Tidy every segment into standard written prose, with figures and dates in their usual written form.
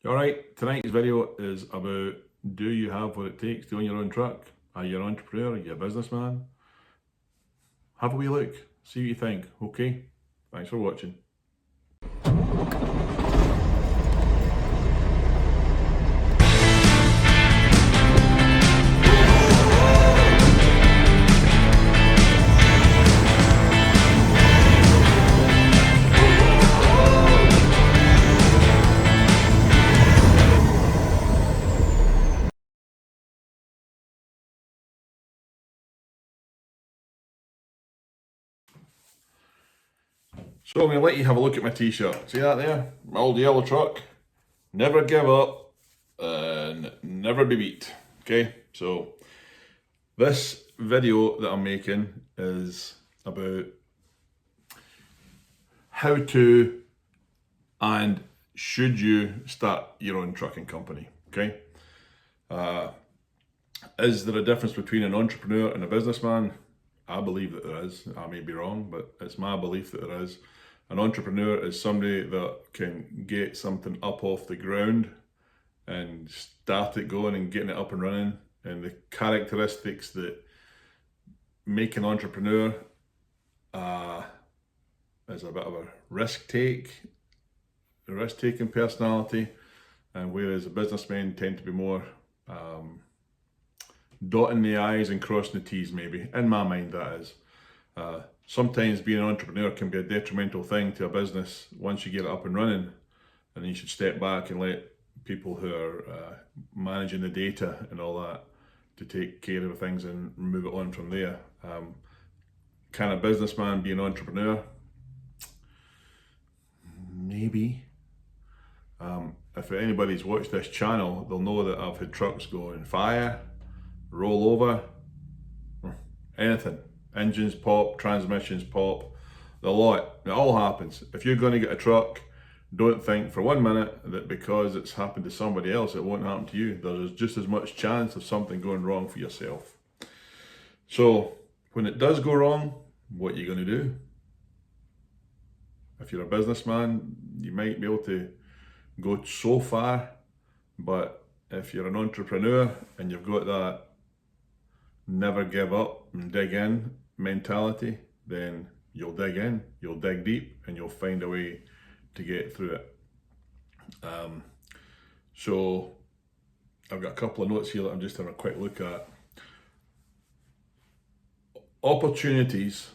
Alright, tonight's video is about, do you have what it takes to own your own truck? Are you an entrepreneur? Are you a businessman? Have a wee look, see what you think, okay? Thanks for watching. So I'm going to let you have a look at my t-shirt. See that there? My old yellow truck. Never give up and never be beat. Okay, so this video that I'm making is about how to and should you start your own trucking company. Okay, is there a difference between an entrepreneur and a businessman? I believe that there is. I may be wrong, but it's my belief that there is. An entrepreneur is somebody that can get something up off the ground and start it going and getting it up and running. And the characteristics that make an entrepreneur is a bit of a risk-taking personality, and whereas the businessmen tend to be more dotting the I's and crossing the T's, maybe. In my mind, that is. Sometimes being an entrepreneur can be a detrimental thing to a business once you get it up and running, and you should step back and let people who are managing the data and all that to take care of things and move it on from there. Can a businessman be an entrepreneur? Maybe. If anybody's watched this channel, they'll know that I've had trucks going fire, roll over, anything. Engines pop, transmissions pop, the lot. It all happens. If you're going to get a truck, don't think for 1 minute that because it's happened to somebody else, it won't happen to you. There's just as much chance of something going wrong for yourself. So when it does go wrong, what are you going to do? If you're a businessman, you might be able to go so far, but if you're an entrepreneur and you've got that never give up and dig in mentality, then you'll dig in, you'll dig deep, and you'll find a way to get through it. So I've got a couple of notes here that I'm just having a quick look at. Opportunities.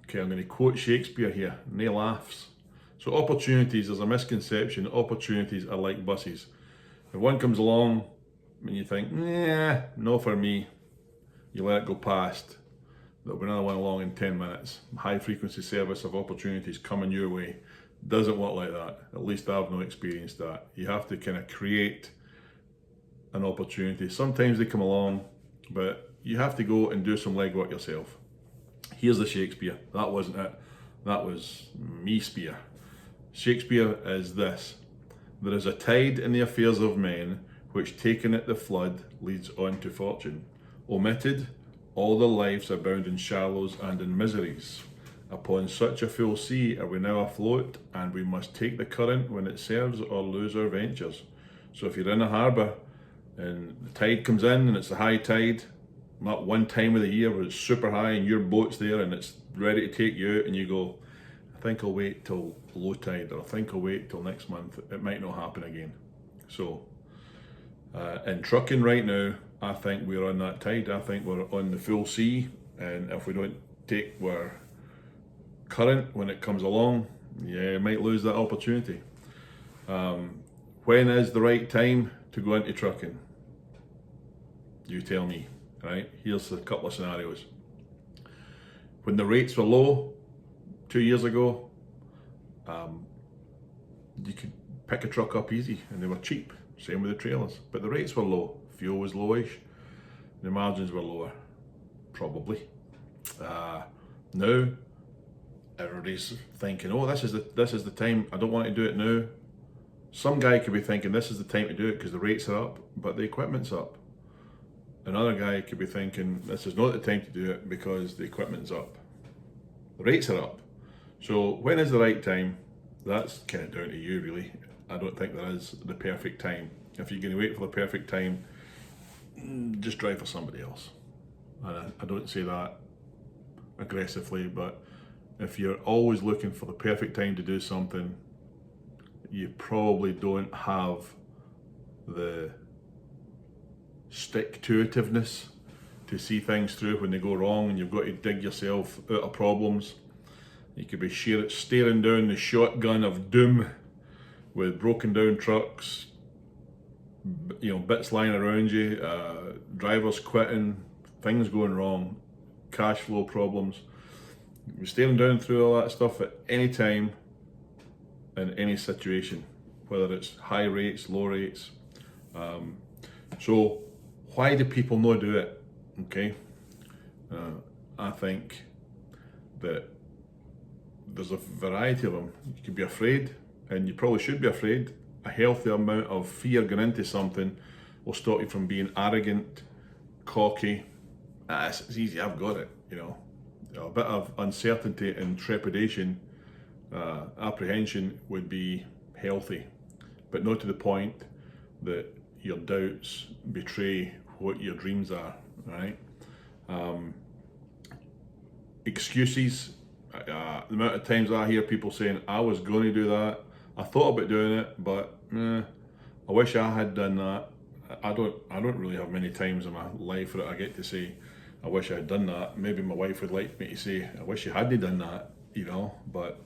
Okay, I'm going to quote Shakespeare here, and he laughs. So opportunities, there's a misconception, opportunities are like buses. If one comes along and you think, nah, no for me, you let it go past. There'll be another one along in 10 minutes. High frequency service of opportunities coming your way. Doesn't work like that. At least I've not experienced that. You have to kind of create an opportunity. Sometimes they come along, but you have to go and do some legwork yourself. Here's the Shakespeare. That wasn't it. That was me spear. Shakespeare is this: there is a tide in the affairs of men, which taken at the flood leads on to fortune. Omitted, all the lives are bound in shallows and in miseries. Upon such a full sea are we now afloat, and we must take the current when it serves or lose our ventures. So if you're in a harbour and the tide comes in and it's a high tide, not one time of the year where it's super high and your boat's there and it's ready to take you out, and you go, I think I'll wait till low tide, or I think I'll wait till next month. It might not happen again. So in trucking right now, I think we're on that tide. I think we're on the full sea, and if we don't take our current when it comes along, yeah, you might lose that opportunity. When is the right time to go into trucking? You tell me, right? Here's a couple of scenarios. When the rates were low 2 years ago, you could pick a truck up easy and they were cheap. Same with the trailers, but the rates were low. Fuel was lowish, the margins were lower, probably. Now everybody's thinking, oh, this is the time. I don't want to do it now. Some guy could be thinking this is the time to do it because the rates are up, but the equipment's up. Another guy could be thinking this is not the time to do it because the equipment's up. The rates are up. So when is the right time? That's kind of down to you, really. I don't think there is the perfect time. If you're going to wait for the perfect time, just drive for somebody else. And I don't say that aggressively, but if you're always looking for the perfect time to do something, you probably don't have the stick-to-itiveness to see things through when they go wrong and you've got to dig yourself out of problems. You could be staring down the shotgun of doom with broken down trucks, bits lying around you, drivers quitting, things going wrong, cash flow problems. You're staring down through all that stuff at any time, in any situation, whether it's high rates, low rates. So why do people not do it? Okay, I think that there's a variety of them. You can be afraid, and you probably should be afraid. A healthy amount of fear going into something will stop you from being arrogant, cocky. It's easy, I've got it, A bit of uncertainty and trepidation, apprehension would be healthy, but not to the point that your doubts betray what your dreams are, right? Excuses. The amount of times I hear people saying, I was going to do that, I thought about doing it, but I wish I had done that. I don't really have many times in my life that I get to say, I wish I had done that. Maybe my wife would like me to say, I wish you hadn't done that, but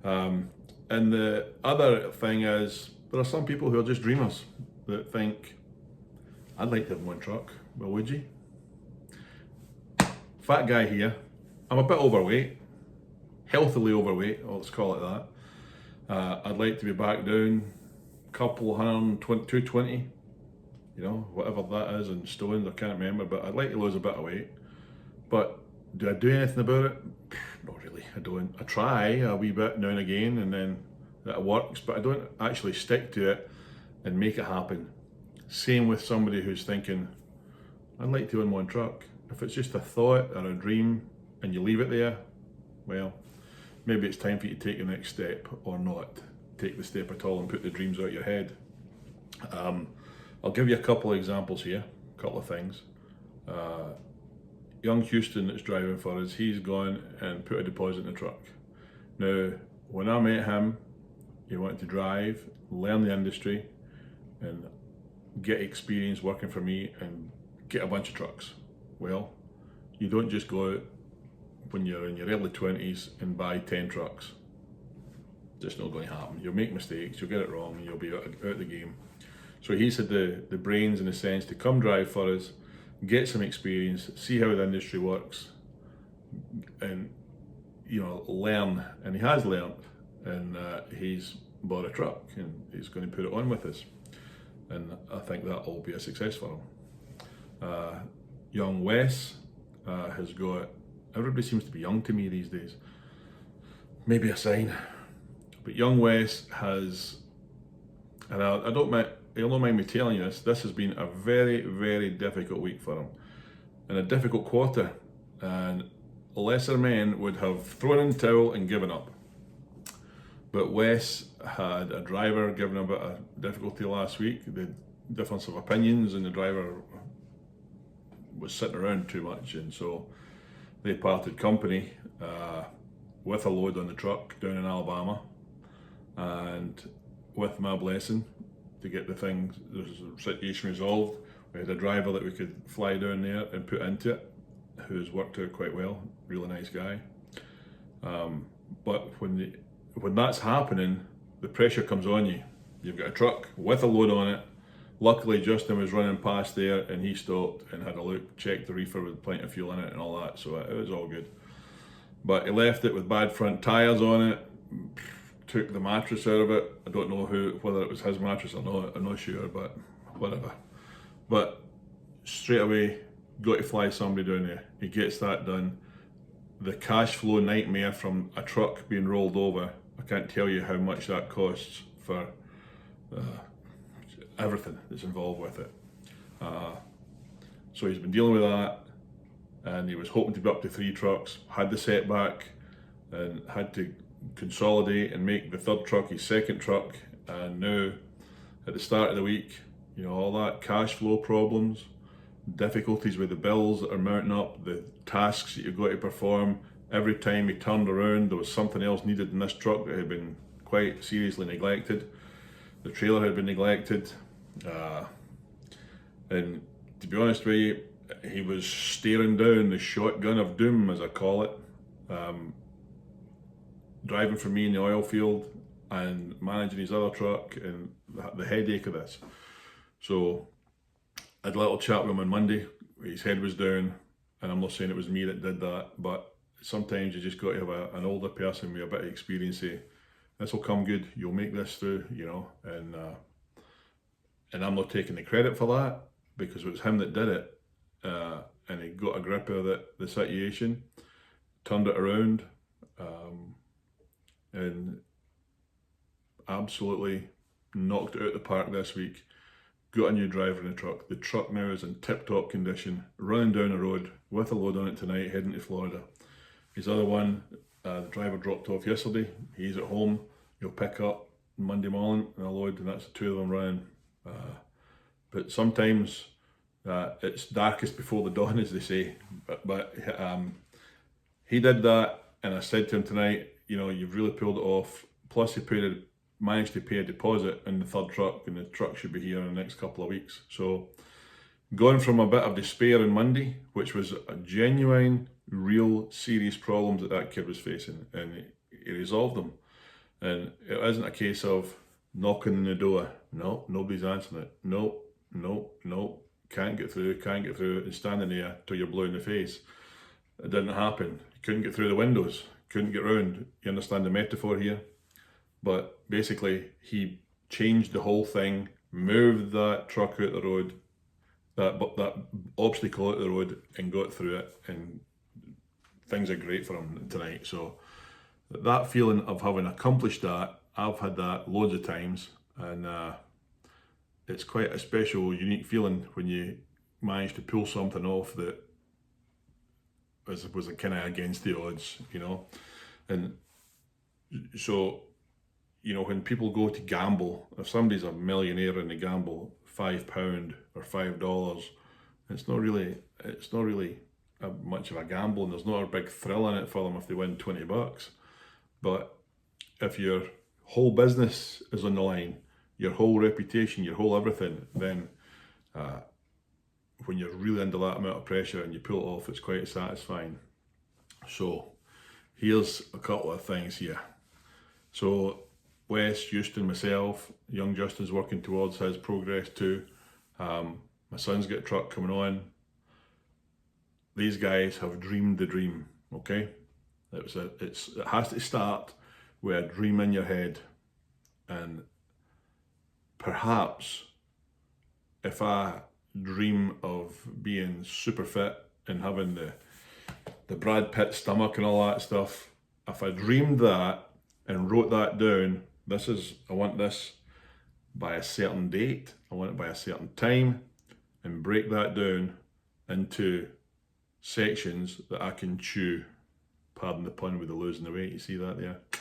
and the other thing is, there are some people who are just dreamers that think, I'd like to have one truck. Well, would you? Fat guy here. I'm a bit overweight, healthily overweight, let's call it that. I'd like to be back down a couple 220, whatever that is in stones, I can't remember, but I'd like to lose a bit of weight. But do I do anything about it? Not really, I don't. I try a wee bit now and again, and then that works, but I don't actually stick to it and make it happen. Same with somebody who's thinking, I'd like to own one truck. If it's just a thought or a dream and you leave it there, well, maybe it's time for you to take the next step, or not take the step at all and put the dreams out of your head. I'll give you a couple of examples here, a couple of things. Young Houston that's driving for us, he's gone and put a deposit in the truck. Now, when I met him, he wanted to drive, learn the industry, and get experience working for me and get a bunch of trucks. Well, you don't just go out when you're in your early 20s and buy 10 trucks. Just not going to happen. You'll make mistakes, you'll get it wrong, and you'll be out of the game. So he's had the brains in a sense to come drive for us, get some experience, see how the industry works, and learn. And he has learned, and he's bought a truck and he's going to put it on with us. And I think that will be a success for him. Young Wes has got, everybody seems to be young to me these days. Maybe a sign. But young Wes has, and he'll not mind me telling you this has been a very, very difficult week for him. And a difficult quarter. And lesser men would have thrown in the towel and given up. But Wes had a driver giving him a bit of difficulty last week. The difference of opinions, and the driver was sitting around too much, and so they parted company with a load on the truck down in Alabama, and with my blessing to get the situation resolved, we had a driver that we could fly down there and put into it, who's worked out quite well, really nice guy. But when that's happening, the pressure comes on you. You've got a truck with a load on it. Luckily, Justin was running past there and he stopped and had a look, checked the reefer with plenty of fuel in it and all that, so it was all good. But he left it with bad front tyres on it, took the mattress out of it. I don't know whether it was his mattress or not, I'm not sure, but whatever. But straight away, got to fly somebody down there. He gets that done. The cash flow nightmare from a truck being rolled over, I can't tell you how much that costs for everything that's involved with it. So he's been dealing with that, and he was hoping to be up to 3 trucks, had the setback and had to consolidate and make the third truck his second truck, And now, at the start of the week, you know, all that cash flow problems, difficulties with the bills that are mounting up, the tasks that you've got to perform. Every time you turned around, there was something else needed in this truck that had been quite seriously neglected. The trailer had been neglected. And to be honest with you, he was staring down the shotgun of doom, as I call it, driving for me in the oil field and managing his other truck, and the headache of this. So I had a little chat with him on Monday. His head was down, and I'm not saying it was me that did that, but sometimes you just got to have an older person with a bit of experience say, this will come good, you'll make this through, you know, and I'm not taking the credit for that, because it was him that did it, and he got a grip of the situation, turned it around, and absolutely knocked it out of the park this week. Got a new driver in the truck. The truck now is in tip-top condition, running down the road with a load on it tonight, heading to Florida. His other one, the driver dropped off yesterday. He's at home. He'll pick up Monday morning and a load, and that's the two of them running. But sometimes it's darkest before the dawn, as they say. But he did that, and I said to him tonight, you know, you've really pulled it off. Plus, he managed to pay a deposit in the third truck, and the truck should be here in the next couple of weeks. So, going from a bit of despair on Monday, which was a genuine, real, serious problems that kid was facing, and he resolved them. And it isn't a case of knocking on the door. No, nobody's answering it. No, can't get through, and standing there till you're blue in the face. It didn't happen. You couldn't get through the windows, couldn't get round. You understand the metaphor here? But basically, he changed the whole thing, moved that truck out the road, that obstacle out the road, and got through it, and things are great for him tonight. So that feeling of having accomplished that, I've had that loads of times, and it's quite a special, unique feeling when you manage to pull something off that was kind of against the odds, you know. And so, you know, when people go to gamble, if somebody's a millionaire and they gamble £5 or $5, it's not really much of a gamble, and there's not a big thrill in it for them if they win $20. But if your whole business is on the line, your whole reputation, your whole everything, then when you're really under that amount of pressure and you pull it off, it's quite satisfying. So here's a couple of things here. So Wes, Houston, myself, young Justin's working towards his progress too. My son's got a truck coming on. These guys have dreamed the dream, okay? It has to start with a dream in your head. And perhaps if I dream of being super fit and having the Brad Pitt stomach and all that stuff, if I dreamed that and wrote that down, I want this by a certain date, I want it by a certain time, and break that down into sections that I can chew. Pardon the pun with the losing the weight, you see that there? I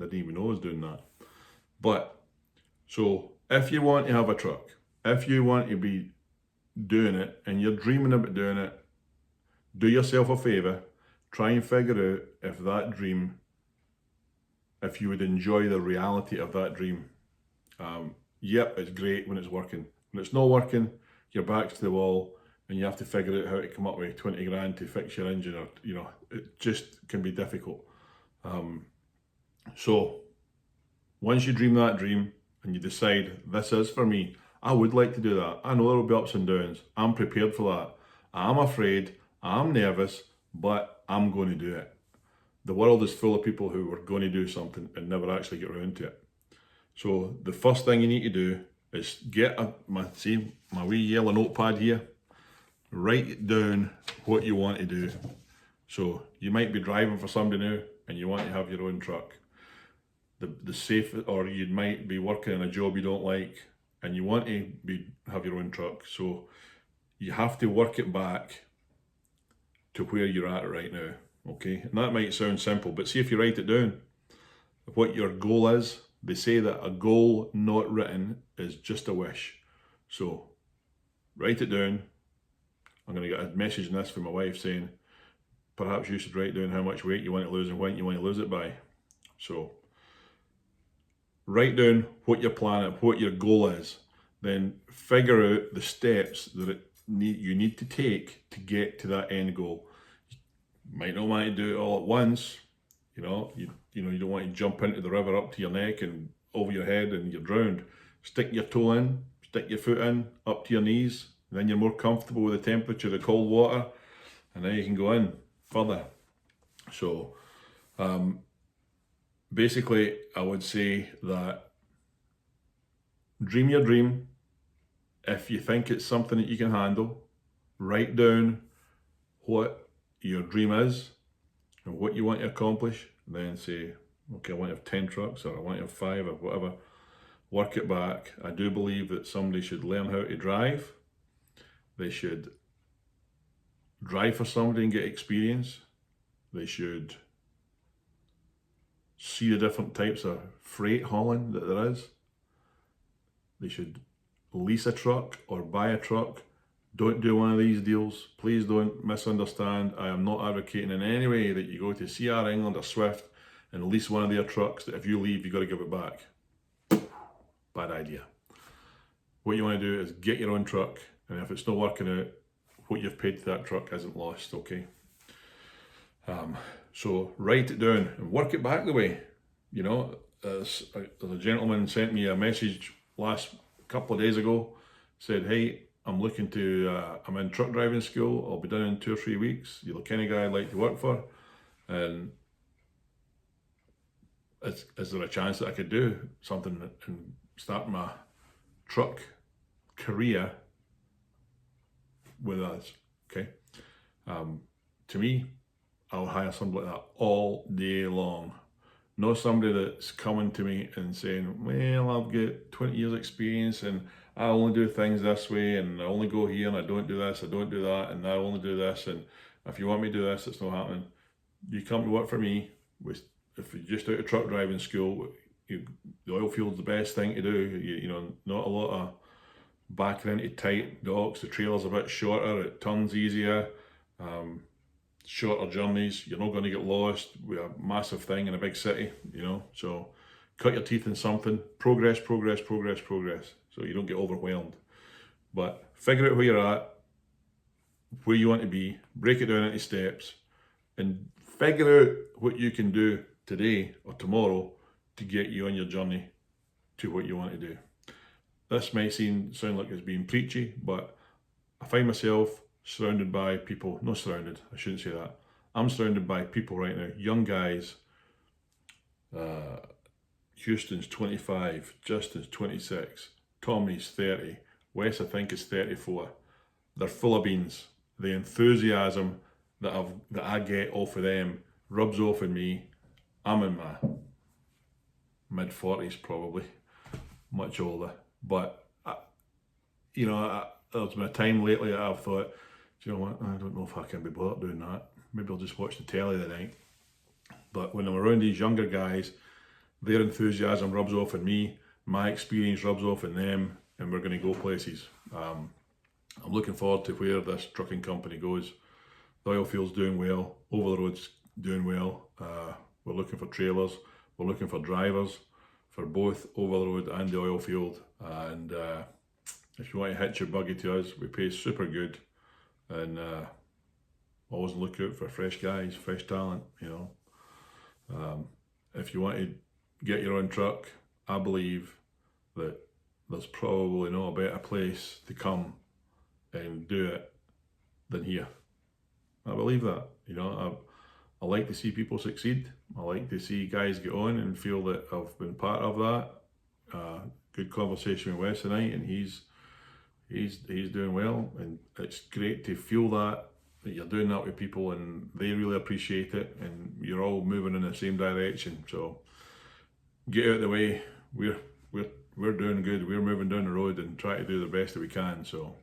didn't even know I was doing that. But, so if you want to have a truck, if you want to be doing it and you're dreaming about doing it, do yourself a favour, try and figure out if that dream, if you would enjoy the reality of that dream. Yep, it's great when it's working. When it's not working, your back's to the wall and you have to figure out how to come up with 20 grand to fix your engine, or, you know, it just can be difficult. So once you dream that dream and you decide, this is for me, I would like to do that. I know there will be ups and downs. I'm prepared for that. I'm afraid, I'm nervous, but I'm going to do it. The world is full of people who are going to do something and never actually get around to it. So the first thing you need to do is get my wee yellow notepad here. Write down what you want to do. So you might be driving for somebody now and you want to have your own truck. The safe, or you might be working in a job you don't like and you want to have your own truck. So you have to work it back to where you're at right now. Okay, and that might sound simple, but see if you write it down, what your goal is, They say that a goal not written is just a wish. So write it down. I'm going to get a message on this from my wife saying, perhaps you should write down how much weight you want to lose and when you want to lose it by. So write down what your plan, what your goal is. Then figure out the steps that you need to take to get to that end goal. You might not want to do it all at once. You don't want to jump into the river up to your neck and over your head and you're drowned. Stick your toe in, stick your foot in, up to your knees. Then you're more comfortable with the temperature of the cold water, and then you can go in further. So basically I would say that dream your dream. If you think it's something that you can handle, write down what your dream is and what you want to accomplish. Then say, okay, I want to have 10 trucks, or I want to have 5, or whatever. Work it back. I do believe that somebody should learn how to drive. They should drive for somebody and get experience. They should see the different types of freight hauling that there is. They should lease a truck or buy a truck. Don't do one of these deals. Please don't misunderstand. I am not advocating in any way that you go to CR England or Swift and lease one of their trucks that if you leave, you've got to give it back. Bad idea. What you want to do is get your own truck, and if it's not working out, what you've paid to that truck isn't lost, okay? So write it down and work it back the way. There's a gentleman sent me a message last couple of days ago, said, hey, I'm in truck driving school, I'll be done in 2 or 3 weeks, you're the kind of guy I'd like to work for, and is there a chance that I could do something and start my truck career with us, okay? To me, I'll hire somebody like that all day long. Not somebody that's coming to me and saying, well, I've got 20 years experience and I only do things this way, and I only go here and I don't do this, I don't do that, and I only do this, and if you want me to do this, it's not happening. You come to work for me, if you're just out of truck driving school, the oil field's the best thing to do. Not a lot of backing into tight docks, the trailer's a bit shorter, it turns easier, shorter journeys, you're not going to get lost with a massive thing in a big city, so cut your teeth in something, progress, so you don't get overwhelmed. But figure out where you're at, where you want to be, break it down into steps, and figure out what you can do today or tomorrow to get you on your journey to what you want to do. This might sound like it's being preachy, but I find myself surrounded by people, not surrounded, I shouldn't say that. I'm surrounded by people right now, young guys. Houston's 25, Justin's 26, Tommy's 30, Wes I think is 34. They're full of beans. The enthusiasm that I get off of them rubs off on me. I'm in my mid-40s probably, much older, but there's been a time lately that I've thought, do you know what, I don't know if I can be bothered doing that. Maybe I'll just watch the telly tonight. But when I'm around these younger guys, their enthusiasm rubs off on me, my experience rubs off on them, and we're going to go places. I'm looking forward to where this trucking company goes. The oil field's doing well, over the road's doing well. We're looking for trailers, we're looking for drivers for both over the road and the oil field. And if you want to hitch your buggy to us, we pay super good, and always look out for fresh guys, fresh talent. If you want to get your own truck, I believe that there's probably not a better place to come and do it than here. I believe that. I like to see people succeed. I like to see guys get on and feel that I've been part of that. Good conversation with Wes tonight, and he's doing well, and it's great to feel that you're doing that with people and they really appreciate it, and you're all moving in the same direction. So get out of the way. We're doing good. We're moving down the road and try to do the best that we can. So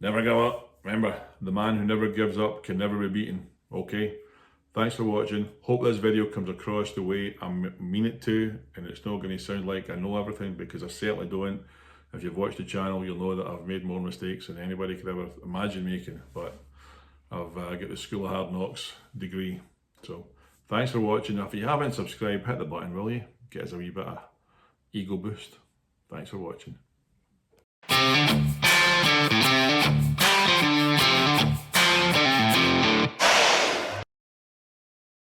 never give up. Remember, the man who never gives up can never be beaten. Okay. Thanks for watching. Hope this video comes across the way I mean it to, and it's not going to sound like I know everything, because I certainly don't. If you've watched the channel, you'll know that I've made more mistakes than anybody could ever imagine making, but I've got the School of Hard Knocks degree. So thanks for watching. If you haven't subscribed, hit the button, will you? Get us a wee bit of ego boost. Thanks for watching.